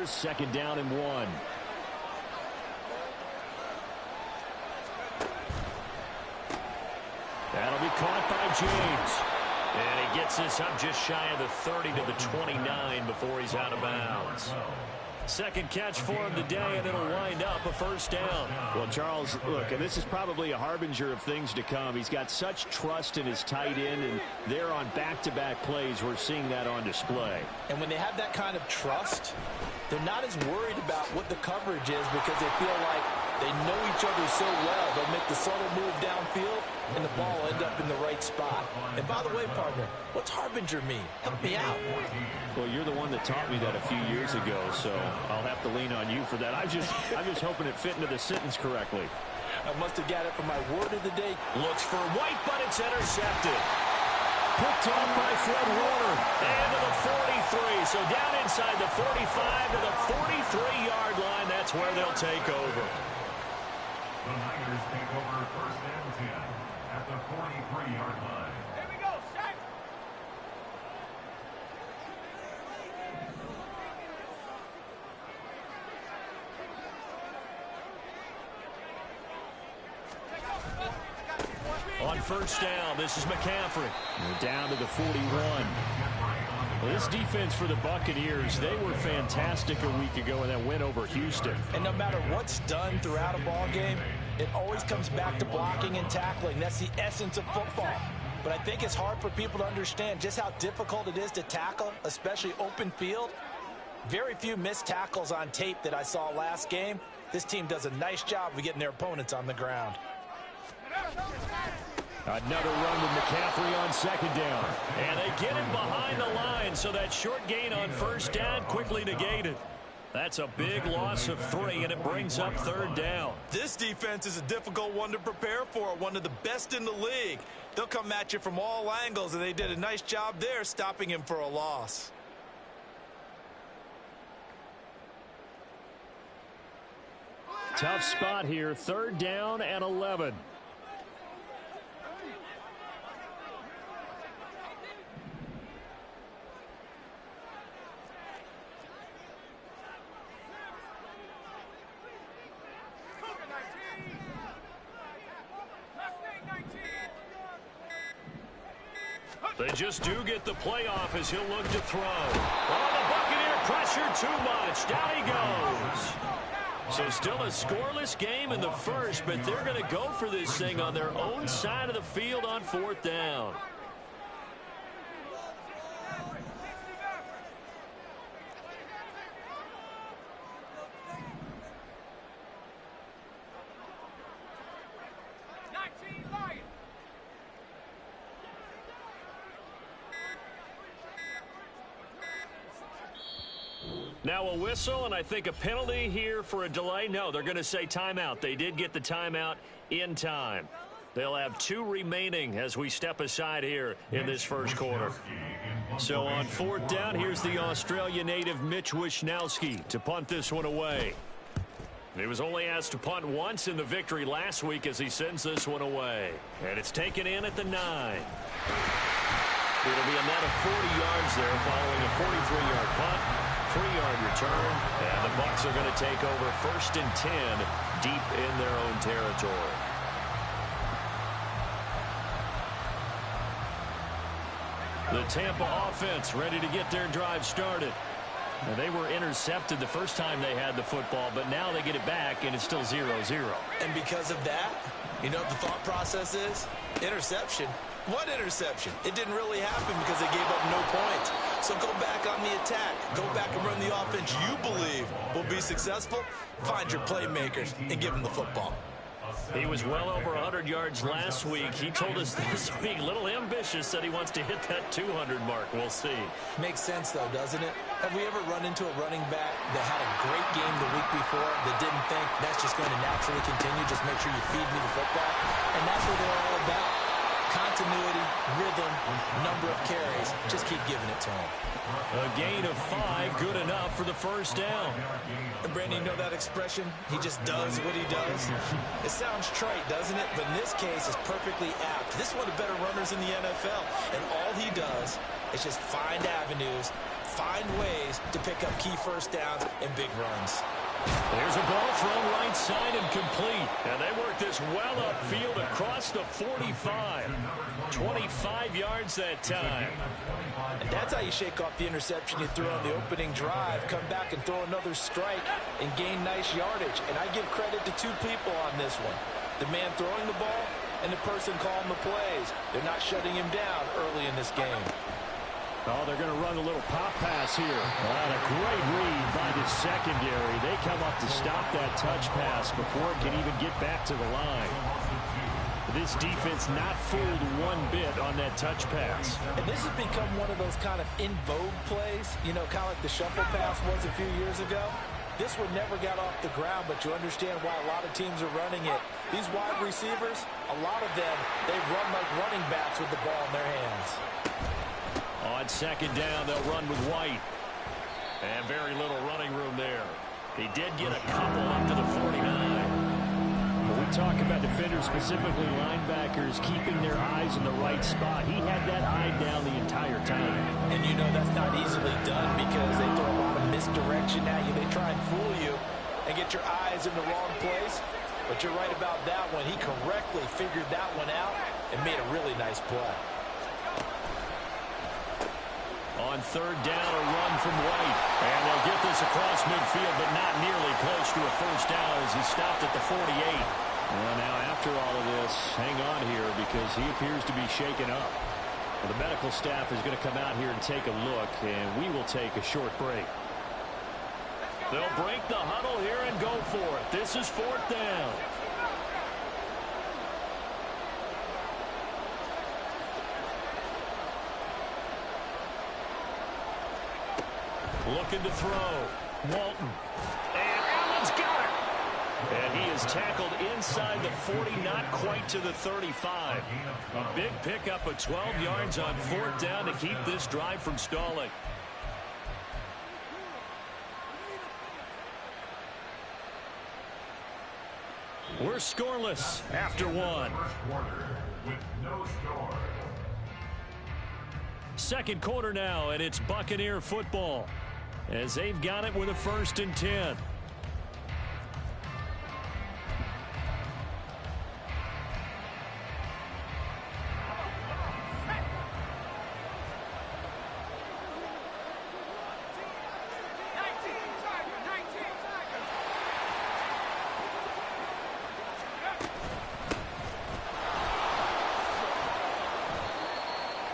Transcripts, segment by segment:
Here's 2nd down and 1. That'll be caught by James. And he gets this up just shy of the 30 to the 29 before he's out of bounds. 2nd catch for him today, and it'll wind up a 1st down. Well, Charles, look, and this is probably a harbinger of things to come. He's got such trust in his tight end, and they're on back-to-back plays. We're seeing that on display. And when they have that kind of trust, they're not as worried about what the coverage is because they feel like they know each other so well. They'll make the subtle move downfield, and the ball will end up in the right spot. And by the way, partner, what's harbinger mean? Help me out. Well, you're the one that taught me that a few years ago, so I'll have to lean on you for that. I'm just hoping it fit into the sentence correctly. I must have got it from my word of the day. Looks for White, but it's intercepted. Picked off by Fred Warner. And to the 43. So down inside the 45 to the 43-yard line. That's where they'll take over. The Niners take over 1st and 10 at the 43-yard line. Here we go, set. On 1st down, this is McCaffrey. We're down to the 41. Well, this defense for the Buccaneers, they were fantastic a week ago in that win over Houston. And no matter what's done throughout a ball game, it always comes back to blocking and tackling. That's the essence of football. But I think it's hard for people to understand just how difficult it is to tackle, especially open field. Very few missed tackles on tape that I saw last game. This team does a nice job of getting their opponents on the ground. Another run with McCaffrey on 2nd down. And they get him behind the line, so that short gain on 1st down quickly negated. That's a big loss of 3, and it brings up 3rd down. This defense is a difficult one to prepare for, one of the best in the league. They'll come at you from all angles, and they did a nice job there stopping him for a loss. Tough spot here, 3rd down and 11. They just do get the playoff as he'll look to throw. Oh, the Buccaneer pressure too much. Down he goes. So still a scoreless game in the 1st, but they're going to go for this thing on their own side of the field on 4th down. Now a whistle, and I think a penalty here for a delay. No, they're going to say timeout. They did get the timeout in time. They'll have 2 remaining as we step aside here in this 1st quarter. So on 4th down, here's the Australia native Mitch Wishnowsky to punt this one away. He was only asked to punt once in the victory last week as he sends this one away. And it's taken in at the 9. It'll be a net of 40 yards there following a 43-yard punt. 3-yard return, and the Bucs are going to take over 1st and 10 deep in their own territory. The Tampa offense ready to get their drive started. Now, they were intercepted the first time they had the football, but now they get it back, and it's still 0-0. And because of that, you know what the thought process is? Interception. What interception? It didn't really happen because they gave up no points. So go back on the attack. Go back and run the offense you believe will be successful. Find your playmakers and give them the football. He was well over 100 yards last week. He told us this week, a little ambitious, said he wants to hit that 200 mark. We'll see. Makes sense, though, doesn't it? Have we ever run into a running back that had a great game the week before that didn't think that's just going to naturally continue? Just make sure you feed me the football. And that's what they're all about. Continuity, rhythm, number of carries. Just keep giving it to him. A gain of 5, good enough for the 1st down. And Brandon, you know that expression? He just does what he does. It sounds trite, doesn't it? But in this case, it's perfectly apt. This is one of the better runners in the NFL. And all he does is just find avenues, find ways to pick up key first downs and big runs. There's a ball thrown right side and complete. And they work this well upfield across the 45. 25 yards that time. And that's how you shake off the interception you threw on the opening drive. Come back and throw another strike and gain nice yardage. And I give credit to two people on this one. The man throwing the ball and the person calling the plays. They're not shutting him down early in this game. Oh, they're going to run a little pop pass here. What a great read by the secondary. They come up to stop that touch pass before it can even get back to the line. This defense not fooled one bit on that touch pass. And this has become one of those kind of in vogue plays, you know, kind of like the shuffle pass was a few years ago. This one never got off the ground, but you understand why a lot of teams are running it. These wide receivers, a lot of them, they run like running backs with the ball in their hands. On second down, they'll run with White. And very little running room there. He did get a couple up to the 49. When we talk about defenders, specifically linebackers, keeping their eyes in the right spot, he had that eye down the entire time. And you know that's not easily done because they throw a lot of misdirection at you. They try and fool you and get your eyes in the wrong place. But you're right about that one. He correctly figured that one out and made a really nice play. On third down, a run from White. And they'll get this across midfield, but not nearly close to a first down as he stopped at the 48. Well, now after all of this, hang on here because he appears to be shaken up. Well, the medical staff is going to come out here and take a look, and we will take a short break. They'll break the huddle here and go for it. This is fourth down. Looking to throw. Walton. And Allen's got it. And he is tackled inside the 40, not quite to the 35. A big pickup of 12 yards on fourth down to keep this drive from stalling. We're scoreless after one. Second quarter now, and it's Buccaneer football as they've got it with a 1st and 10.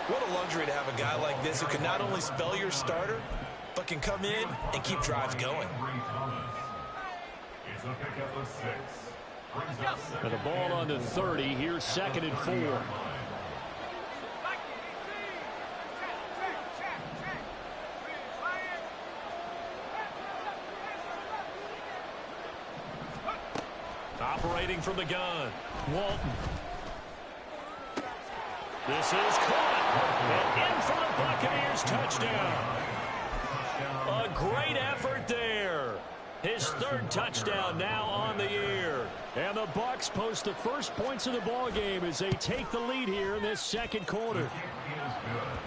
What a luxury to have a guy like this who can not only spell your starter, but can come in and keep drives going. And the ball on the 30. Here's 2nd and 4. Operating from the gun, Walton. This is caught. And in for the Buccaneers touchdown. A great effort there. His 3rd touchdown now on the year. And the Bucs post the first points of the ball game as they take the lead here in this 2nd quarter.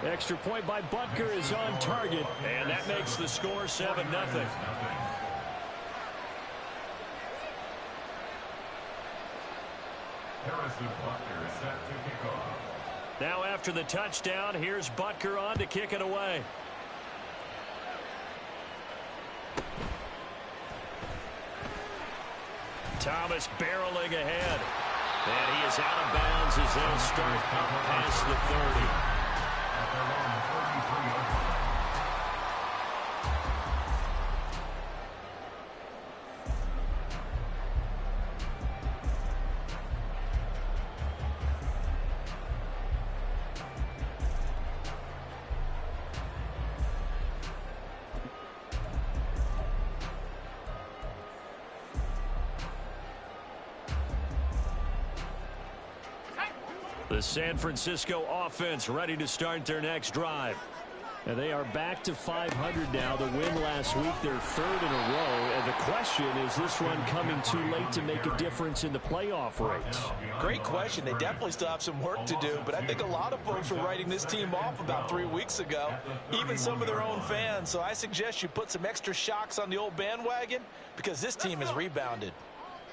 Extra point by Butker is on target, and that makes the score 7-0. Now after the touchdown, here's Butker on to kick it away. Thomas barreling ahead. And he is out of bounds as they'll start up past the 30. The San Francisco offense ready to start their next drive. And they are back to 500 now. The win last week, their third in a row. And the question, is this run coming too late to make a difference in the playoff race? Great question. They definitely still have some work to do, but I think a lot of folks were writing this team off about 3 weeks ago, even some of their own fans. So I suggest you put some extra shocks on the old bandwagon because this team has rebounded.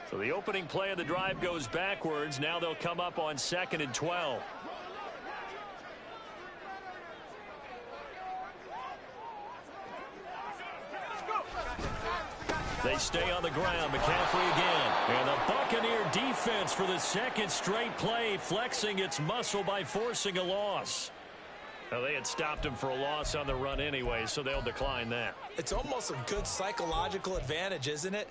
So the opening play of the drive goes backwards. Now they'll come up on 2nd and 12. They stay on the ground. McCaffrey again. And the Buccaneer defense for the second straight play, flexing its muscle by forcing a loss. Now, they had stopped him for a loss on the run anyway, so they'll decline that. It's almost a good psychological advantage, isn't it?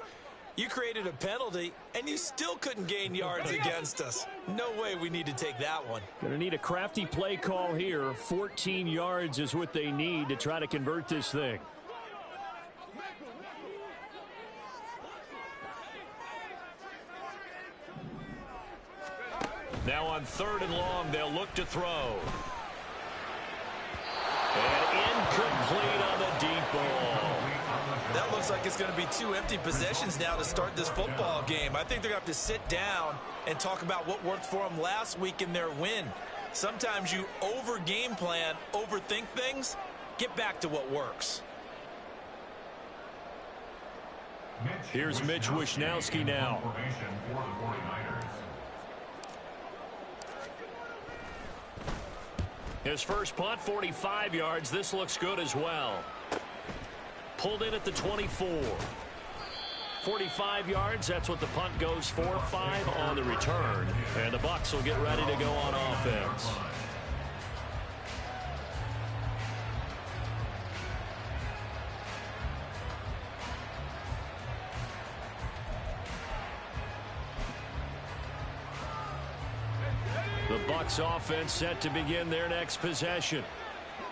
You created a penalty, and you still couldn't gain yards against us. No way we need to take that one. Going to need a crafty play call here. 14 yards is what they need to try to convert this thing. Now on 3rd and long, they'll look to throw. And incomplete on the deep ball. That looks like it's going to be 2 empty possessions now to start this football game. I think they're going to have to sit down and talk about what worked for them last week in their win. Sometimes you over-game plan, overthink things. Get back to what works. Here's Mitch Wishnowsky now. His first punt, 45 yards. This looks good as well. Pulled in at the 24. 45 yards, that's what the punt goes for. 5 on the return. And the Bucs will get ready to go on offense. The Bucs offense set to begin their next possession.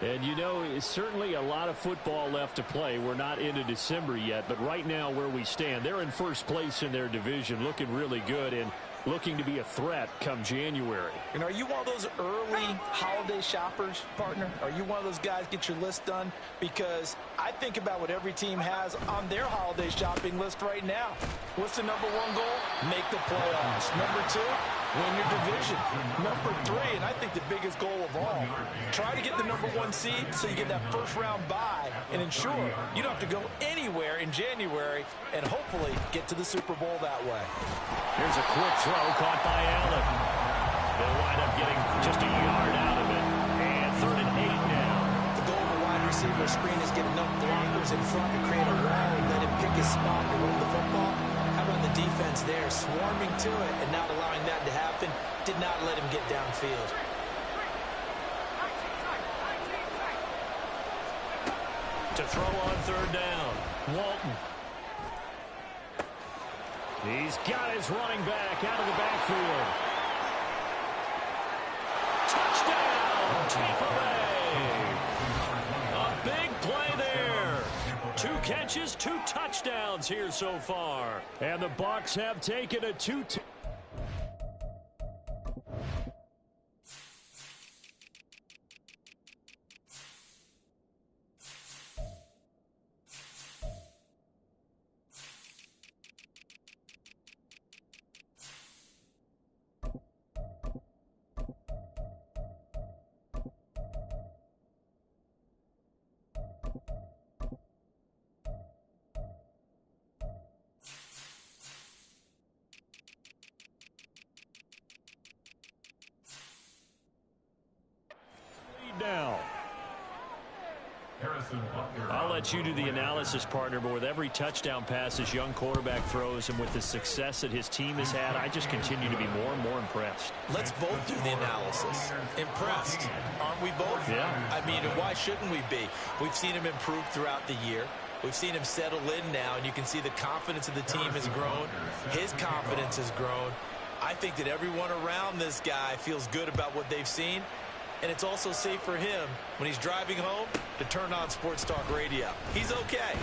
And, you know, it's certainly a lot of football left to play. We're not into December yet, but right now where we stand, they're in first place in their division, looking really good and looking to be a threat come January. And are you one of those early holiday shoppers, partner? Are you one of those guys get your list done? Because I think about what every team has on their holiday shopping list right now. What's the number 1 goal? Make the playoffs. Number 2, win your division. Number 3, and I think the biggest goal of all, try to get the number 1 seed so you get that first-round bye and ensure you don't have to go anywhere in January and hopefully get to the Super Bowl that way. Here's a quick throw caught by Allen. They'll wind up getting just a yard out of it. And 3rd and 8 now. The goal of a wide receiver screen is get enough blockers in front to create a wall and let him pick his spot to run the football. How about the defense there, swarming to it and not allowing that to happen? Did not let him get downfield. To throw on 3rd down, Walton. He's got his running back out of the backfield. Touchdown, Tampa Bay. A big play there. 2 catches, 2 touchdowns here so far. And the Bucs have taken a 2-2. Now, I'll let you do the analysis, partner, but with every touchdown pass his young quarterback throws and with the success that his team has had, I just continue to be more and more impressed. Let's both do the analysis. Impressed. Aren't we both? Yeah. I mean, why shouldn't we be? We've seen him improve throughout the year. We've seen him settle in now, and you can see the confidence of the team has grown. His confidence has grown. I think that everyone around this guy feels good about what they've seen. And it's also safe for him when he's driving home to turn on Sports Talk Radio. He's okay.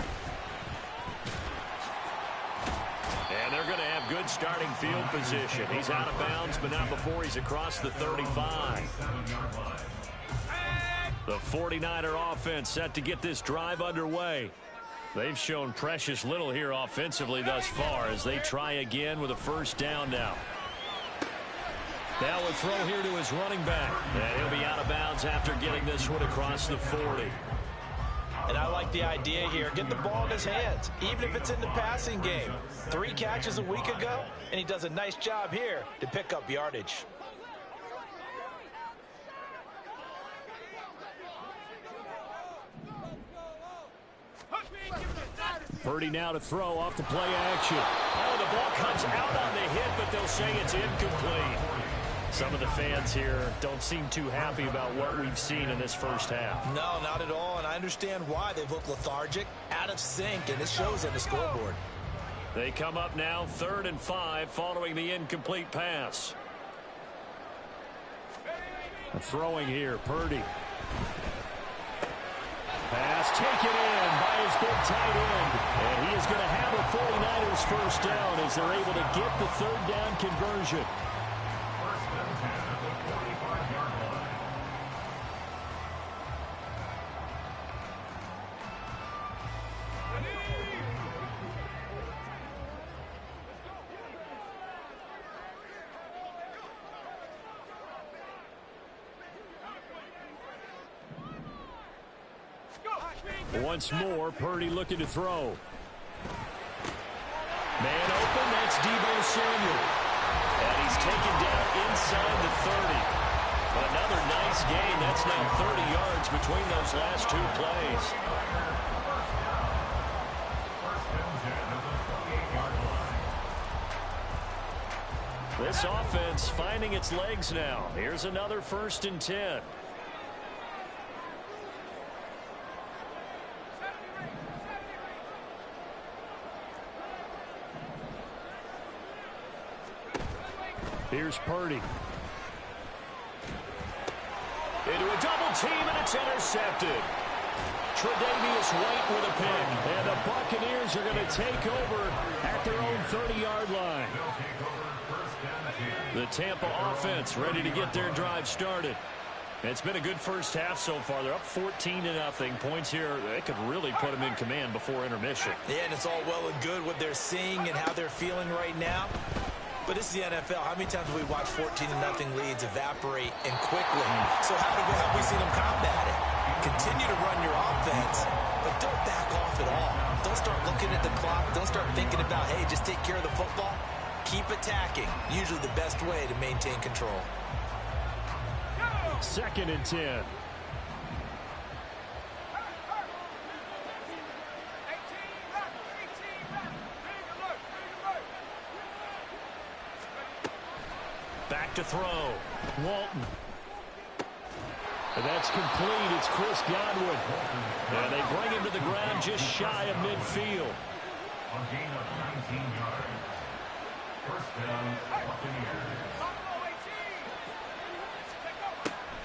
And they're going to have good starting field position. He's out of bounds, but not before he's across the 35. The 49er offense set to get this drive underway. They've shown precious little here offensively thus far as they try again with a first down now. Now a throw here to his running back. And he'll be out of bounds after getting this one across the 40. And I like the idea here. Get the ball in his hands, even if it's in the passing game. 3 catches a week ago, and he does a nice job here to pick up yardage. Purdy now to throw off the play action. Oh, the ball comes out on the hit, but they'll say it's incomplete. Some of the fans here don't seem too happy about what we've seen in this first half. No, not at all, and I understand why. They've looked lethargic, out of sync, and it shows on the scoreboard. They come up now 3rd and 5 following the incomplete pass. Throwing here, Purdy. Pass taken in by his big tight end. And he is going to have a 49ers first down as they're able to get the 3rd down conversion. First and 10 at the 45-yard line. Once more, Purdy looking to throw. Man open, that's Deebo Samuel. And he's taken down inside the 30. Another nice gain. That's now 30 yards between those last 2 plays. First and 10 at the 28-yard line. This offense finding its legs now. Here's another 1st and 10. Here's Purdy. Into a double team, and it's intercepted. Tre'Davious White with a pick. And the Buccaneers are going to take over at their own 30-yard line. The Tampa offense ready to get their drive started. It's been a good first half so far. They're up 14-0. Points here, they could really put them in command before intermission. Yeah, and it's all well and good what they're seeing and how they're feeling right now. But this is the NFL. How many times have we watched 14-0 leads evaporate and quickly? So how have we seen them combat it? Continue to run your offense, but don't back off at all. Don't start looking at the clock. Don't start thinking about, hey, just take care of the football. Keep attacking. Usually the best way to maintain control. 2nd and 10. Back to throw. Walton. And that's complete. It's Chris Godwin. And they bring him to the ground just shy of midfield. A gain of 19 yards. First down, Buccaneers.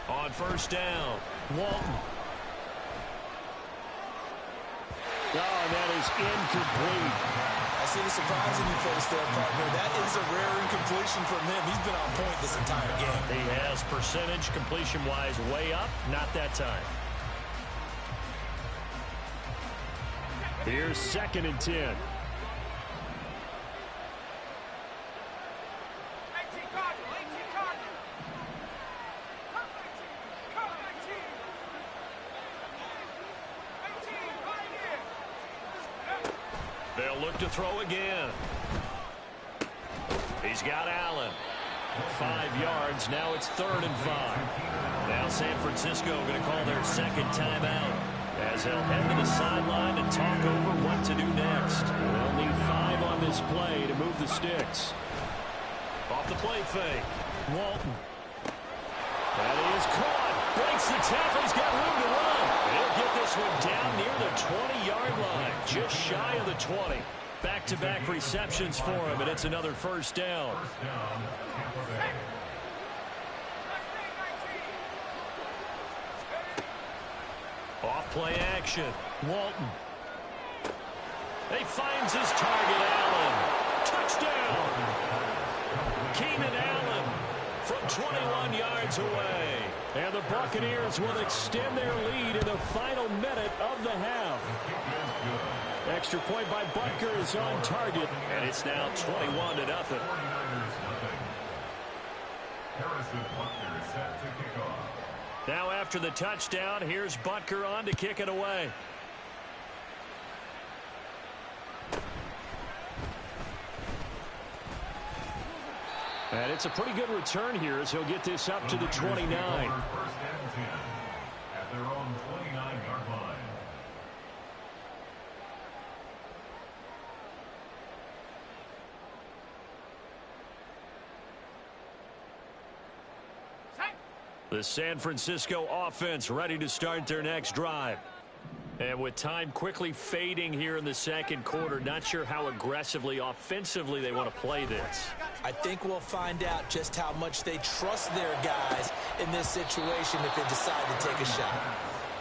On first down, Walton. Oh, and that is incomplete. I see the surprise in your face there, partner. That is a rare incompletion from him. He's been on point this entire game. He has percentage completion-wise way up. Not that time. Here's 2nd and 10. They'll look to throw again. He's got Allen. 5 yards. Now it's 3rd and 5. Now San Francisco going to call their 2nd timeout as they'll head to the sideline and talk over what to do next. They'll need 5 on this play to move the sticks. Off the play fake. Walton. That is caught. Breaks the tackle. He's got room to run. He'll get this one down near the 20-yard line. Just shy of the 20. Back-to-back receptions for him, and it's another first down. First down, Tampa Bay. Off play action. Walton. He finds his target, Allen. Touchdown. Keenan Allen from 21 yards away. And the Buccaneers will extend their lead in the final minute of the half. Extra point by Butker is on target, and it's now 21-0. Now after the touchdown, here's Butker on to kick it away. And it's a pretty good return here as he'll get this up to the 29. First and 10 at their own 29-yard line. The San Francisco offense ready to start their next drive. And with time quickly fading here in the second quarter, not sure how aggressively, offensively they want to play this. I think we'll find out just how much they trust their guys in this situation if they decide to take a shot.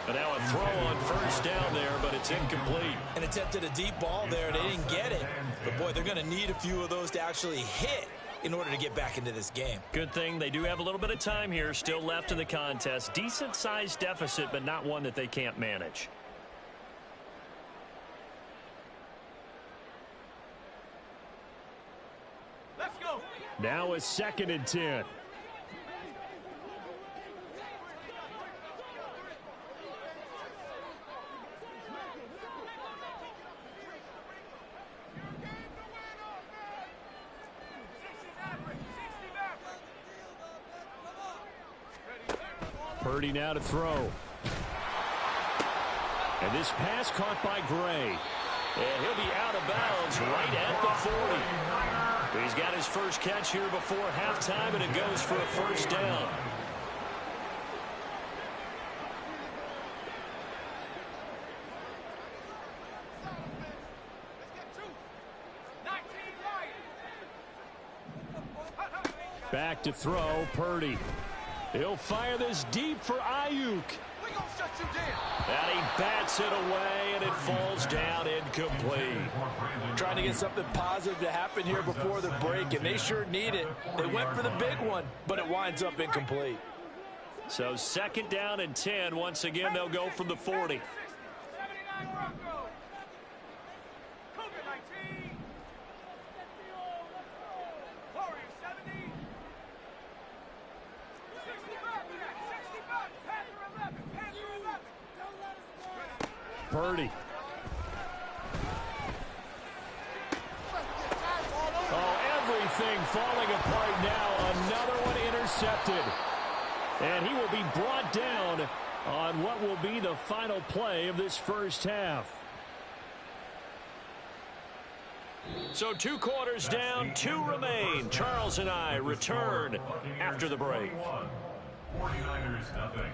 And now a throw on first down there, but it's incomplete. And attempted a deep ball there. They didn't get it. But, boy, they're going to need a few of those to actually hit in order to get back into this game. Good thing they do have a little bit of time here still left in the contest. Decent-sized deficit, but not one that they can't manage. Let's go. Now a 2nd and 10. Purdy now to throw. And this pass caught by Gray. And he'll be out of bounds right at the 40. He's got his first catch here before halftime, and it goes for a first down. Back to throw, Purdy. He'll fire this deep for Ayuk. And he bats it away, and it falls down incomplete. Trying to get something positive to happen here before the break, and they sure need it. They went for the big one, but it winds up incomplete. So 2nd down and 10. Once again, they'll go from the 40. Purdy. Oh, everything falling apart now. Another one intercepted. And he will be brought down on what will be the final play of this first half. So 2 quarters down, 2 remain. Charles and I return after the break. 49ers nothing.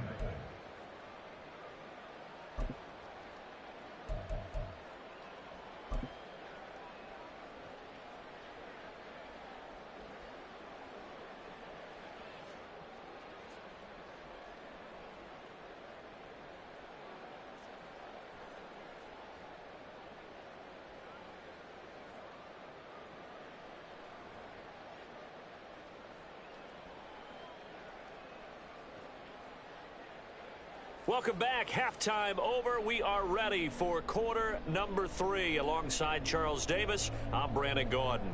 Welcome back. Halftime over. We are ready for quarter number 3. Alongside Charles Davis, I'm Brandon Gordon.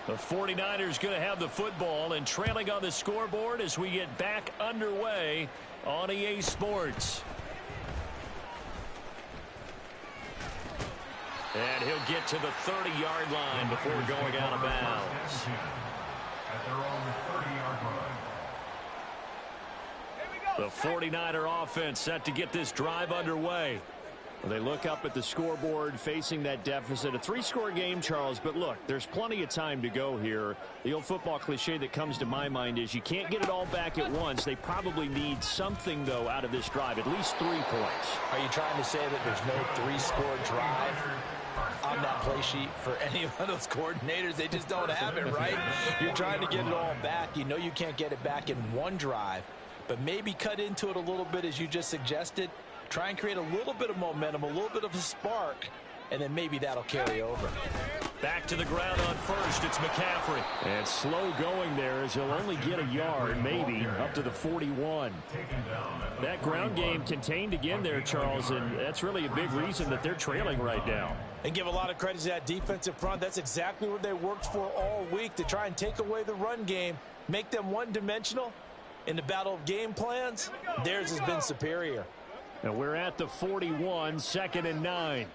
The 49ers going to have the football and trailing on the scoreboard as we get back underway on EA Sports. And he'll get to the 30-yard line before going out of bounds. At their own 30-yard line. The 49er offense set to get this drive underway. Well, they look up at the scoreboard facing that deficit. A 3-score game, Charles, but look, there's plenty of time to go here. The old football cliche that comes to my mind is you can't get it all back at once. They probably need something, though, out of this drive, at least 3 points. Are you trying to say that there's no 3-score drive? on that play sheet for any of those coordinators. They just don't have it, right? You're trying to get it all back. You know you can't get it back in one drive, but maybe cut into it a little bit as you just suggested. Try and create a little bit of momentum, a little bit of a spark, and then maybe that'll carry over. Back to the ground on first. It's McCaffrey. And slow going there as he'll only get a yard, maybe, up to the 41. That ground game contained again there, Charles, and that's really a big reason that they're trailing right now. And give a lot of credit to that defensive front. That's exactly what they worked for all week, to try and take away the run game, make them one-dimensional. In the battle of game plans, theirs has been superior. And we're at the 41, 2nd and 9.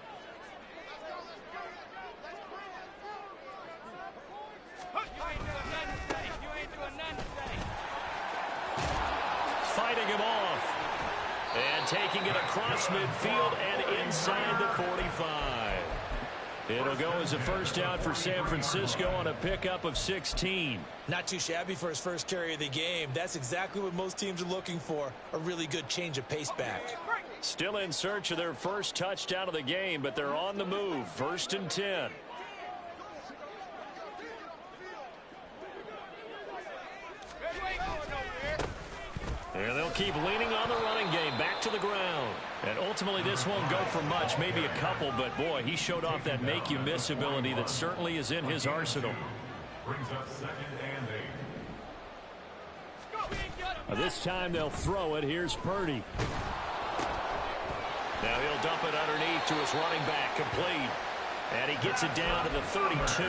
Fighting him off. And taking it across midfield and inside the 45. It'll go as a first down for San Francisco on a pickup of 16. Not too shabby for his first carry of the game. That's exactly what most teams are looking for, a really good change of pace back. Still in search of their first touchdown of the game, but they're on the move. 1st and 10. And they'll keep leaning on the running game. Back to the ground. And ultimately this won't go for much, maybe a couple, but boy, he showed off that make-you-miss ability that certainly is in his arsenal. Brings up 2nd and 8. This time they'll throw it. Here's Purdy. Now he'll dump it underneath to his running back, complete. And he gets it down to the 32.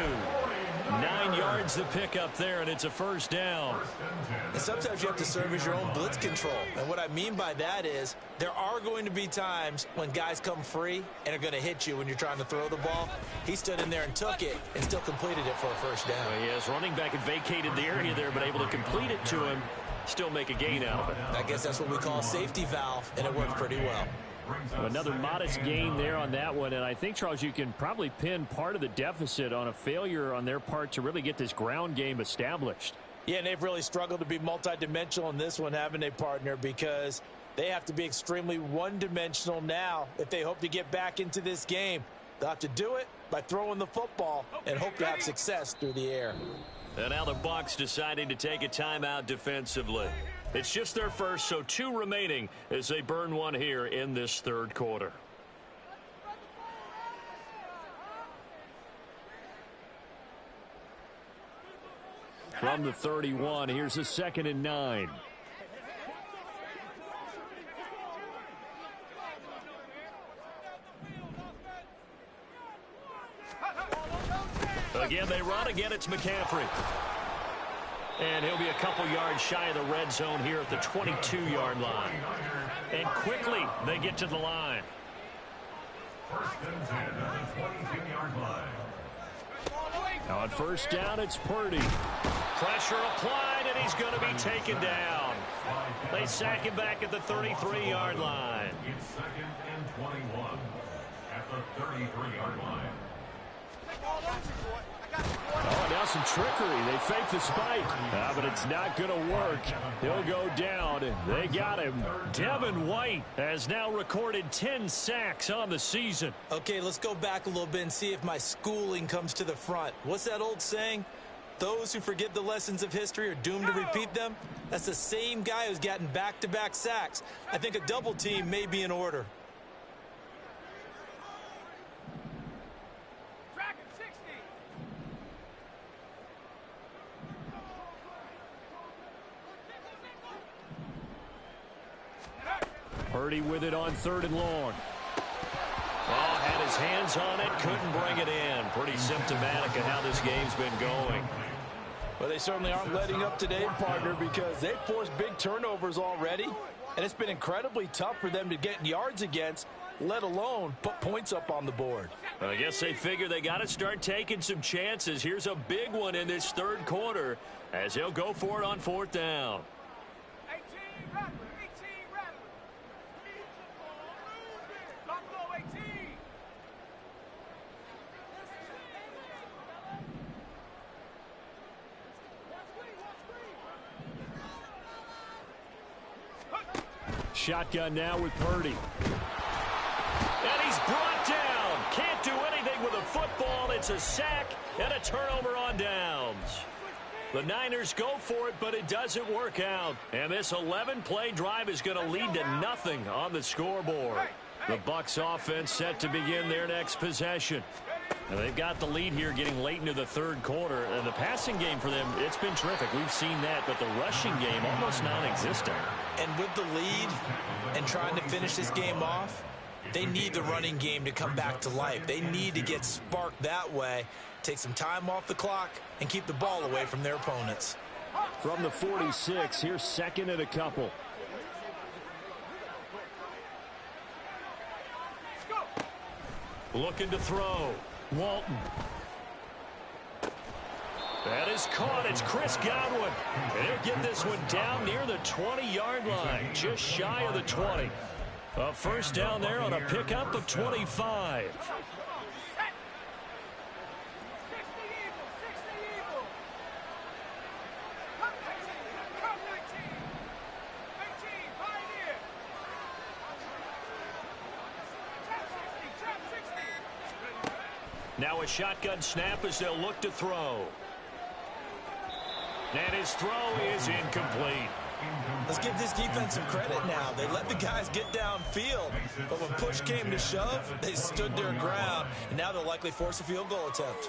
9 yards the pick up there, and it's a first down. And sometimes you have to serve as your own blitz control. And what I mean by that is there are going to be times when guys come free and are going to hit you when you're trying to throw the ball. He stood in there and took it and still completed it for a first down. Well, yes, running back had vacated the area there, but able to complete it to him, still make a gain out of it. I guess that's what we call a safety valve, and it worked pretty well. Another modest gain there on that one, and I think, Charles, you can probably pin part of the deficit on a failure on their part to really get this ground game established. Yeah, and they've really struggled to be multidimensional in this one, haven't they, partner, because they have to be extremely one-dimensional now if they hope to get back into this game. They'll have to do it by throwing the football and hope to have success through the air. And now the Bucs deciding to take a timeout defensively. It's just their first, so 2 remaining as they burn one here in this 3rd quarter. From the 31, here's a 2nd and 9. Again, they run. Again, it's McCaffrey. And he'll be a couple yards shy of the red zone here at the 22-yard line. And quickly, they get to the line. 1st and 10 at the 22-yard line. Now on first down, it's Purdy. Pressure applied, and he's going to be taken down. They sack him back at the 33-yard line. It's 2nd and 21 at the 33-yard line. Oh, now some trickery. They fake the spike. But it's not going to work. He'll go down. They got him. Devin White has now recorded 10 sacks on the season. Okay, let's go back a little bit and see if my schooling comes to the front. What's that old saying? Those who forget the lessons of history are doomed to repeat them. That's the same guy who's gotten back-to-back sacks. I think a double team may be in order. Purdy with it on 3rd and long. Oh, had his hands on it, couldn't bring it in. Pretty symptomatic of how this game's been going. Well, they certainly aren't letting up today, partner, because they've forced big turnovers already, and it's been incredibly tough for them to get yards against, let alone put points up on the board. I guess they figure they got to start taking some chances. Here's a big one in this 3rd quarter as they'll go for it on 4th down. Shotgun now with Purdy. And he's brought down. Can't do anything with a foot There's a sack and a turnover on downs. The Niners go for it, but it doesn't work out. And this 11-play drive is going to lead to nothing on the scoreboard. The Bucs offense set to begin their next possession. And they've got the lead here getting late into the third quarter. And the passing game for them, it's been terrific. We've seen that, but the rushing game almost non-existent. And with the lead and trying to finish this game off, they need the running game to come back to life. They need to get sparked that way, take some time off the clock, and keep the ball away from their opponents. From the 46, here's second and a couple. Looking to throw. Walton. That is caught. It's Chris Godwin. And he'll get this one down near the 20-yard line, just shy of the 20. A first down there on a pickup of 25. Now a shotgun snap as they'll look to throw. And his throw is incomplete. Let's give this defense some credit now. They let the guys get downfield, but when push came to shove, they stood their ground, and now they'll likely force a field goal attempt.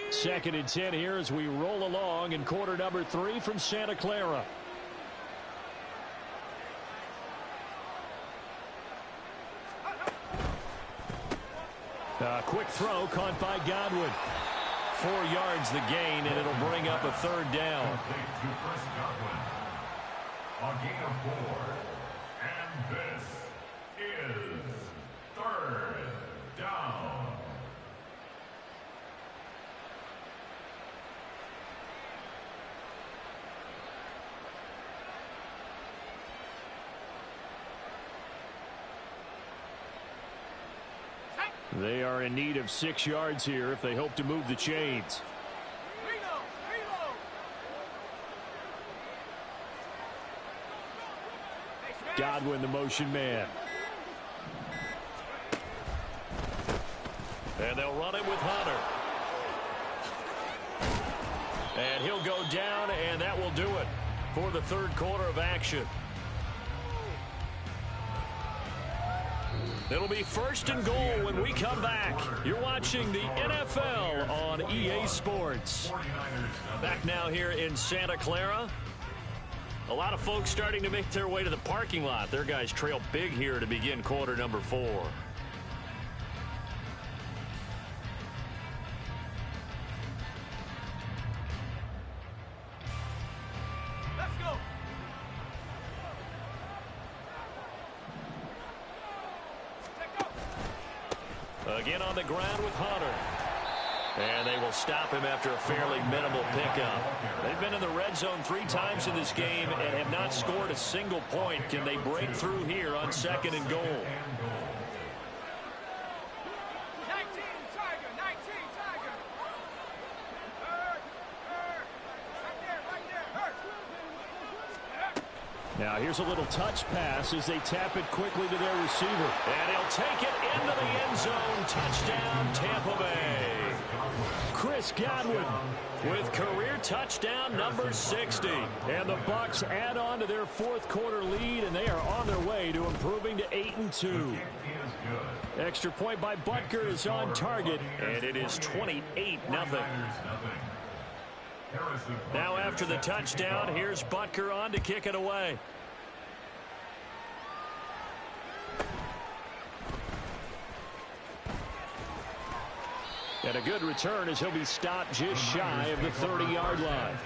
Second and 10 here as we roll along in quarter number 3 from Santa Clara. A quick throw caught by Godwin. 4 yards the gain, and it'll bring up a third down. A gain of 4. And this is third down. They are in need of 6 yards here if they hope to move the chains. Godwin, the motion man. And they'll run it with Hunter. And he'll go down, and that will do it for the third quarter of action. It'll be first and goal when we come back. You're watching the NFL on EA Sports. Back now here in Santa Clara. A lot of folks starting to make their way to the parking lot. Their guys trail big here to begin quarter number 4. Again on the ground with Hunter. And they will stop him after a fairly minimal pickup. They've been in the red zone 3 times in this game and have not scored a single point. Can they break through here on second and goal? Now here's a little touch pass as they tap it quickly to their receiver. And he'll take it into the end zone. Touchdown, Tampa Bay. Chris Godwin with career touchdown number 60. And the Bucs add on to their fourth quarter lead, and they are on their way to improving to 8-2. Extra point by Butker is on target, and it is 28-0. Now after the touchdown, here's Butker on to kick it away. And a good return as he'll be stopped just shy of the 30-yard line.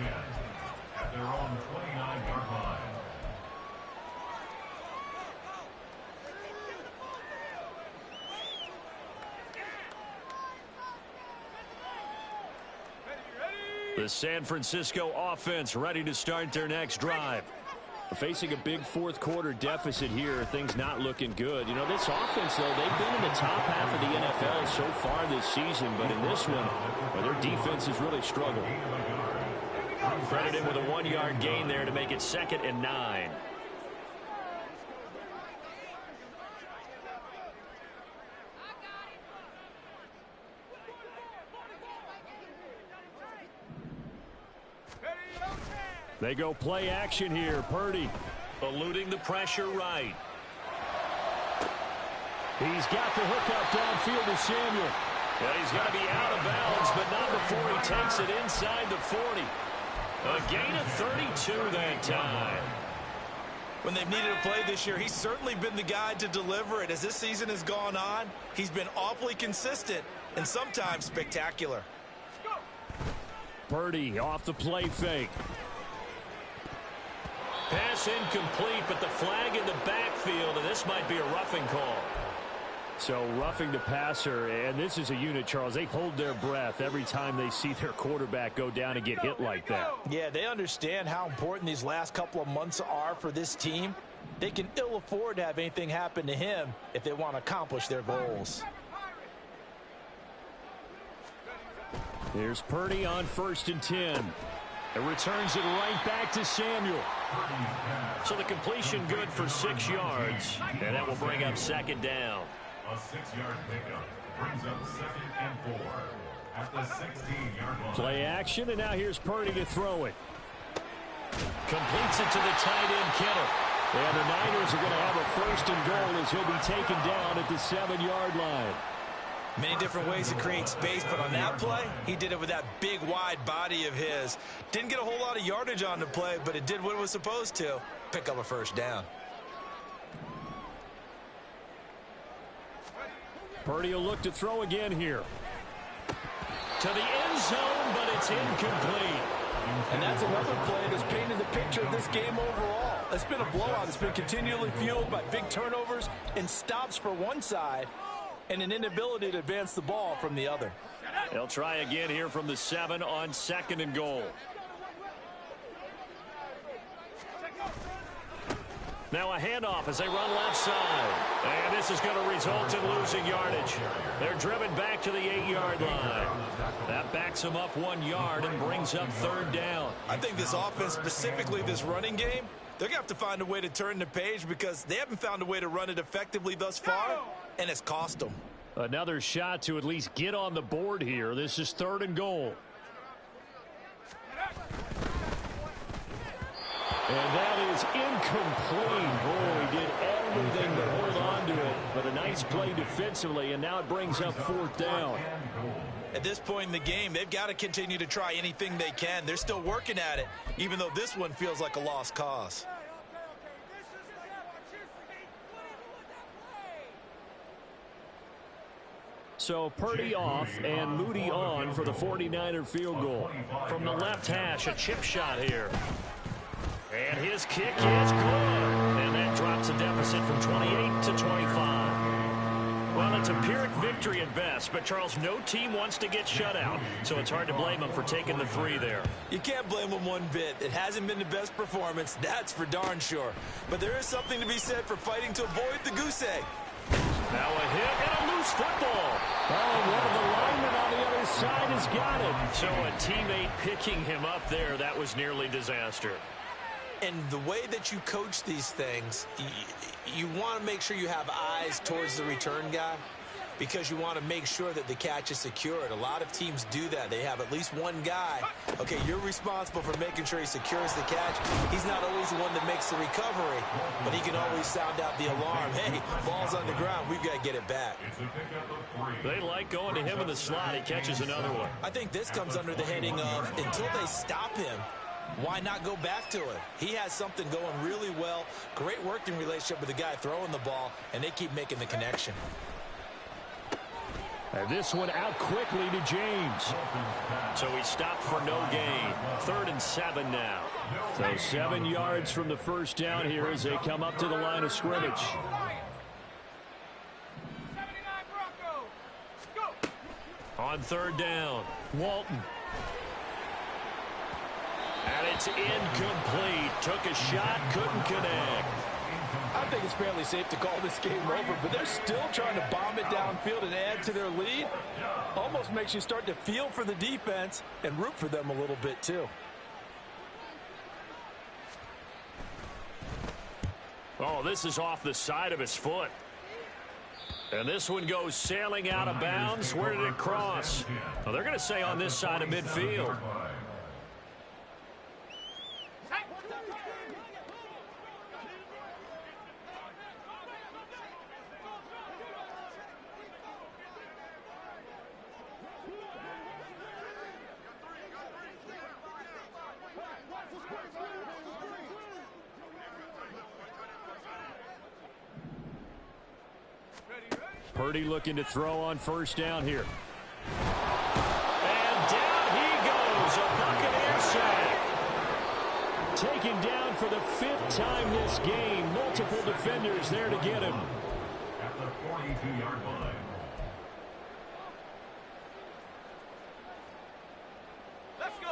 At their own 29-yard line. The San Francisco offense ready to start their next drive. Facing a big fourth-quarter deficit here, things not looking good. You know, this offense, though, they've been in the top half of the NFL so far this season, but in this one, well, their defense has really struggled. Credited with a 1-yard gain there to make it 2nd and 9. They go play action here. Purdy eluding the pressure right. He's got the hook up downfield to Samuel. Well, he's going to be out of bounds, but not before he takes it inside the 40. A gain of 32 that time. When they've needed a play this year, he's certainly been the guy to deliver it. As this season has gone on, he's been awfully consistent and sometimes spectacular. Purdy off the play fake. Pass incomplete, but the flag in the backfield, and this might be a roughing call. So roughing the passer, and this is a unit, Charles. They hold their breath every time they see their quarterback go down and get hit like that. Yeah, they understand how important these last couple of months are for this team. They can ill afford to have anything happen to him if they want to accomplish their goals. Here's Purdy on 1st and 10. It returns it right back to Samuel. So the completion good for 6 yards, and that will bring up 2nd down. A 6-yard pickup brings up 2nd and 4 at the 16-yard line. Play action, and now here's Purdy to throw it. Completes it to the tight end, Kittle. And the Niners are going to have a 1st and goal as he'll be taken down at the 7-yard line. Many different ways to create space, but on that play, he did it with that big, wide body of his. Didn't get a whole lot of yardage on the play, but it did what it was supposed to. Pick up a 1st down. Purdy will look to throw again here. To the end zone, but it's incomplete. And that's another play that's painted the picture of this game overall. It's been a blowout. It's been continually fueled by big turnovers and stops for one side and an inability to advance the ball from the other. They'll try again here from the 7 on 2nd and goal. Now a handoff as they run left side. And this is going to result in losing yardage. They're driven back to the 8-yard line. That backs them up 1 yard and brings up 3rd down. I think this offense, specifically this running game, they're going to have to find a way to turn the page because they haven't found a way to run it effectively thus far, and it's cost them. Another shot to at least get on the board here. This is 3rd and goal. And that is incomplete. Boy, he did everything to hold on to it, but a nice play defensively, and now it brings up 4th down. At this point in the game, they've got to continue to try anything they can. They're still working at it, even though this one feels like a lost cause. So Purdy off and Moody on for the 49er field goal. From the left hash, a chip shot here. And his kick is good. And that drops a deficit from 28 to 25. Well, it's a Pyrrhic victory at best, but Charles, no team wants to get shut out, so it's hard to blame them for taking the 3 there. You can't blame them one bit. It hasn't been the best performance, that's for darn sure. But there is something to be said for fighting to avoid the goose egg. Now a hit and a loose football. Oh, one of the linemen on the other side has got it. So a teammate picking him up there, that was nearly disaster. And the way that you coach these things, you want to make sure you have eyes towards the return guy because you want to make sure that the catch is secured. A lot of teams do that. They have at least one guy. Okay, you're responsible for making sure he secures the catch. He's not always the one that makes the recovery, but he can always sound out the alarm. Hey, ball's on the ground. We've got to get it back. They like going to him in the slot. He catches another one. I think this comes under the heading of until they stop him, why not go back to it? He has something going really well. Great working relationship with the guy throwing the ball, and they keep making the connection. And this one out quickly to James. So he stopped for no gain. 3rd and 7 now. So 7 yards from the 1st down here as they come up to the line of scrimmage. On 3rd down, Walton. And it's incomplete. Took a shot, couldn't connect. I think it's fairly safe to call this game over, but they're still trying to bomb it downfield and add to their lead. Almost makes you start to feel for the defense and root for them a little bit too. Oh, this is off the side of his foot. And this one goes sailing out of bounds. Where did it cross? Well, they're going to say on this side of midfield. Purdy looking to throw on first down here. And down he goes. A Buccaneer sack. Taken down for the 5th time this game. Multiple defenders there to get him. At the 42-yard line.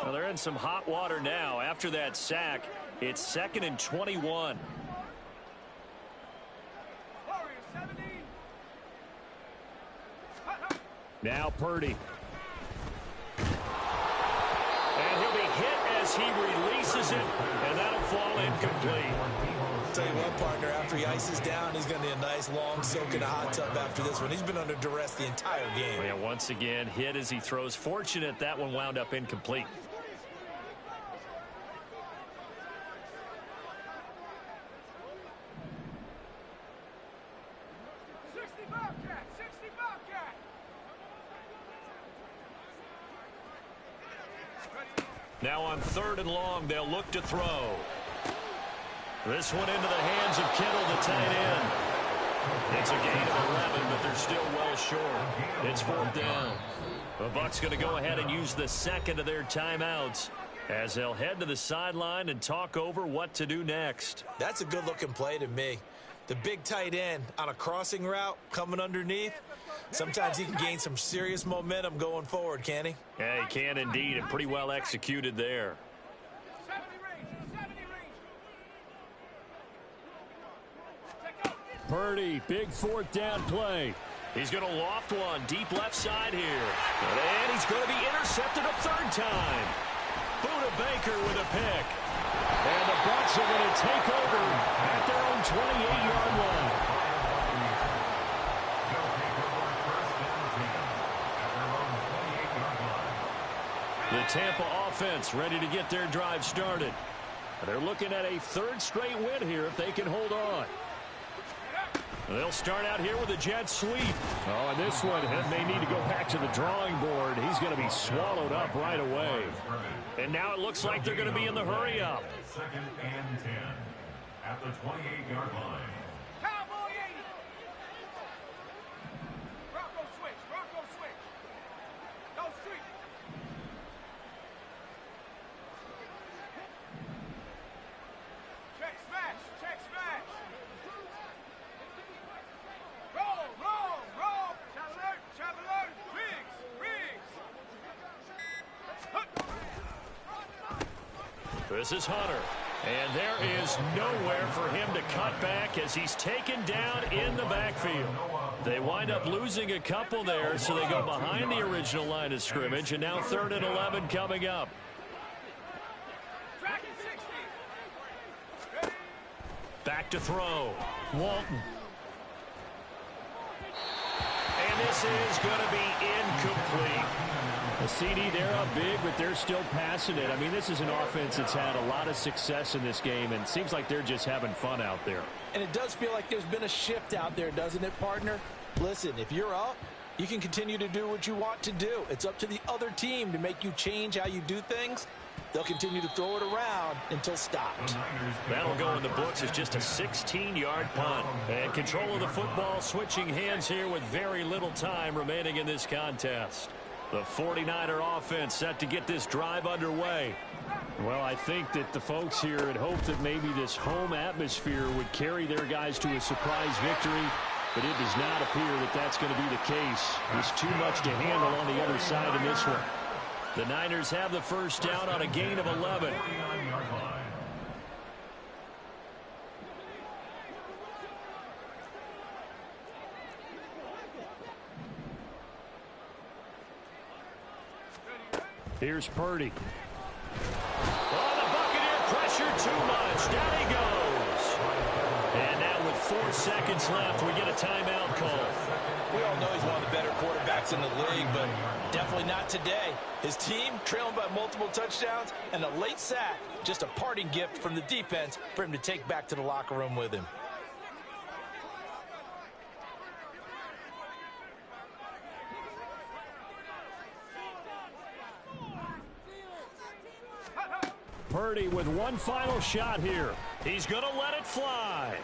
Well, they're in some hot water now. After that sack, it's 2nd and 21. Now Purdy. And he'll be hit as he releases it, and that'll fall incomplete. Tell you what, partner, after he ices down, he's going to need a nice long soak in a hot tub after this one. He's been under duress the entire game. Yeah, once again, hit as he throws. Fortunate that one wound up incomplete. Now on 3rd and long, they'll look to throw. This one into the hands of Kittle, the tight end. It's a gain of 11, but they're still well short. It's 4th down. The Bucs going to go ahead and use the second of their timeouts as they'll head to the sideline and talk over what to do next. That's a good-looking play to me. The big tight end on a crossing route coming underneath. Sometimes he can gain some serious momentum going forward, can he? Yeah, he can indeed, and pretty well executed there. Purdy, big 4th down play. He's going to loft one deep left side here. And he's going to be intercepted a 3rd time. Buda Baker with a pick. And the Bucs are going to take over at their own 28-yard line. The Tampa offense ready to get their drive started. They're looking at a 3rd straight win here if they can hold on. They'll start out here with a jet sweep. Oh, and this one may need to go back to the drawing board. He's going to be swallowed up right away. And now it looks like they're going to be in the hurry up. 2nd and 10 at the 28-yard line. This is Hunter. And there is nowhere for him to cut back as he's taken down in the backfield. They wind up losing a couple there, so they go behind the original line of scrimmage, and now 3rd and 11 coming up. Back to throw. Walton. And this is going to be incomplete. The CD, they're up big, but they're still passing it. I mean, this is an offense that's had a lot of success in this game, and it seems like they're just having fun out there. And it does feel like there's been a shift out there, doesn't it, partner? Listen, if you're up, you can continue to do what you want to do. It's up to the other team to make you change how you do things. They'll continue to throw it around until stopped. That'll go in the books as just a 16-yard punt. And control of the football switching hands here with very little time remaining in this contest. The 49er offense set to get this drive underway. Well, I think that the folks here had hoped that maybe this home atmosphere would carry their guys to a surprise victory, but it does not appear that that's going to be the case. There's too much to handle on the other side in this one. The Niners have the first down on a gain of 11. Here's Purdy. Oh, the Buccaneer pressure too much. Down he goes. And now with 4 seconds left, we get a timeout call. We all know he's one of the better quarterbacks in the league, but definitely not today. His team trailing by multiple touchdowns, and a late sack, just a parting gift from the defense for him to take back to the locker room with him. Purdy with one final shot here. He's going to let it fly.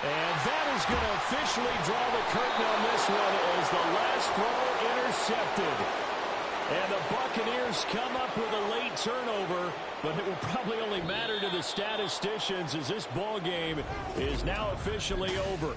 And that is going to officially draw the curtain on this one as the last throw intercepted. And the Buccaneers come up with a late turnover, but it will probably only matter to the statisticians as this ball game is now officially over.